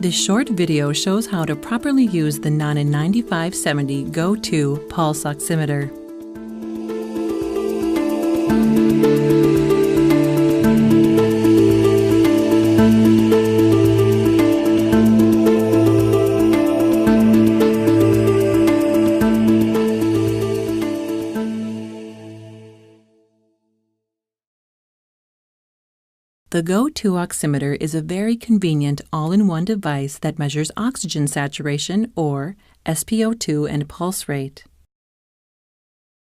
This short video shows how to properly use the Nonin 9570 Go2 pulse oximeter. The Go2 oximeter is a very convenient all-in-one device that measures oxygen saturation, or SpO2, and pulse rate.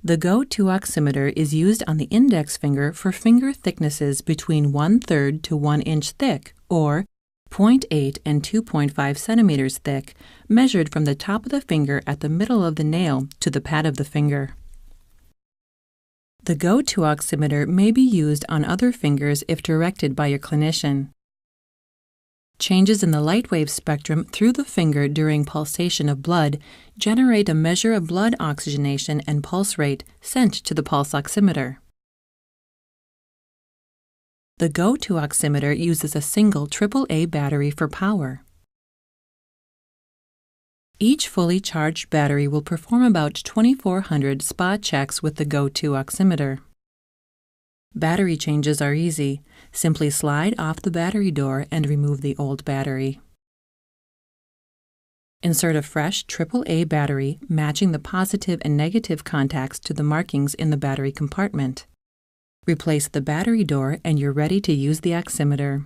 The Go2 oximeter is used on the index finger for finger thicknesses between 1/3 to 1 inch thick, or 0.8 and 2.5 centimeters thick, measured from the top of the finger at the middle of the nail to the pad of the finger. The Go2 oximeter may be used on other fingers if directed by your clinician. Changes in the light wave spectrum through the finger during pulsation of blood generate a measure of blood oxygenation and pulse rate sent to the pulse oximeter. The Go2 oximeter uses a single AAA battery for power. Each fully charged battery will perform about 2,400 spot checks with the Go2 oximeter. Battery changes are easy. Simply slide off the battery door and remove the old battery. Insert a fresh AAA battery matching the positive and negative contacts to the markings in the battery compartment. Replace the battery door and you're ready to use the oximeter.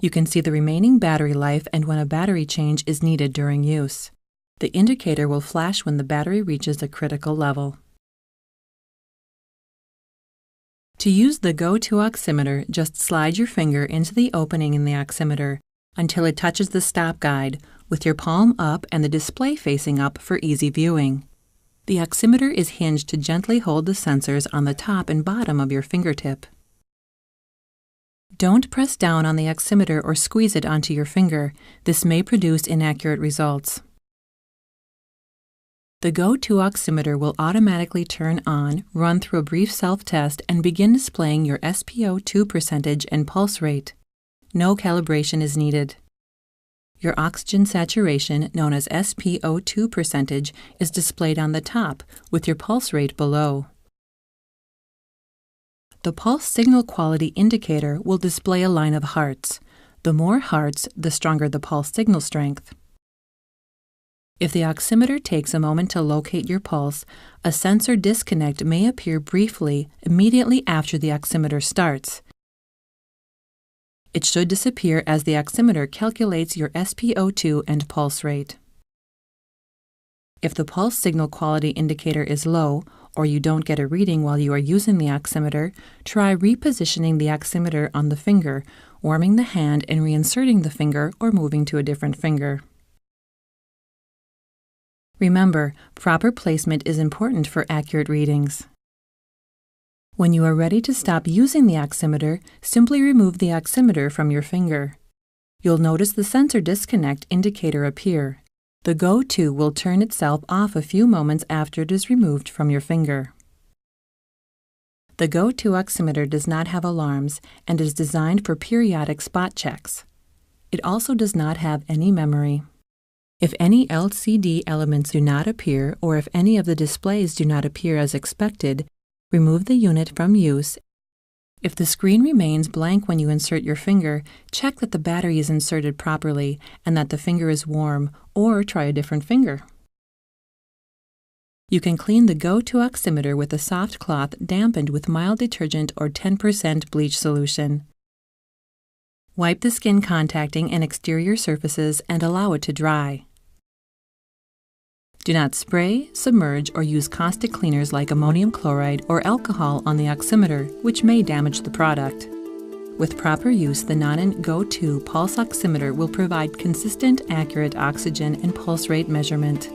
You can see the remaining battery life and when a battery change is needed during use. The indicator will flash when the battery reaches a critical level. To use the Go2 oximeter, just slide your finger into the opening in the oximeter until it touches the stop guide, with your palm up and the display facing up for easy viewing. The oximeter is hinged to gently hold the sensors on the top and bottom of your fingertip. Don't press down on the oximeter or squeeze it onto your finger. This may produce inaccurate results. The Go2 oximeter will automatically turn on, run through a brief self-test, and begin displaying your SpO2 percentage and pulse rate. No calibration is needed. Your oxygen saturation, known as SpO2 percentage, is displayed on the top, with your pulse rate below. The pulse signal quality indicator will display a line of hearts. The more hearts, the stronger the pulse signal strength. If the oximeter takes a moment to locate your pulse, a sensor disconnect may appear briefly immediately after the oximeter starts. It should disappear as the oximeter calculates your SpO2 and pulse rate. If the pulse signal quality indicator is low, or you don't get a reading while you are using the oximeter, try repositioning the oximeter on the finger, warming the hand and reinserting the finger or moving to a different finger. Remember, proper placement is important for accurate readings. When you are ready to stop using the oximeter, simply remove the oximeter from your finger. You'll notice the sensor disconnect indicator appear. The Go2 will turn itself off a few moments after it is removed from your finger. The Go2 oximeter does not have alarms and is designed for periodic spot checks. It also does not have any memory. If any LCD elements do not appear or if any of the displays do not appear as expected, remove the unit from use. If the screen remains blank when you insert your finger, check that the battery is inserted properly and that the finger is warm, or try a different finger. You can clean the Go2 oximeter with a soft cloth dampened with mild detergent or 10% bleach solution. Wipe the skin contacting and exterior surfaces and allow it to dry. Do not spray, submerge, or use caustic cleaners like ammonium chloride or alcohol on the oximeter, which may damage the product. With proper use, the Nonin Go2 pulse oximeter will provide consistent, accurate oxygen and pulse rate measurement.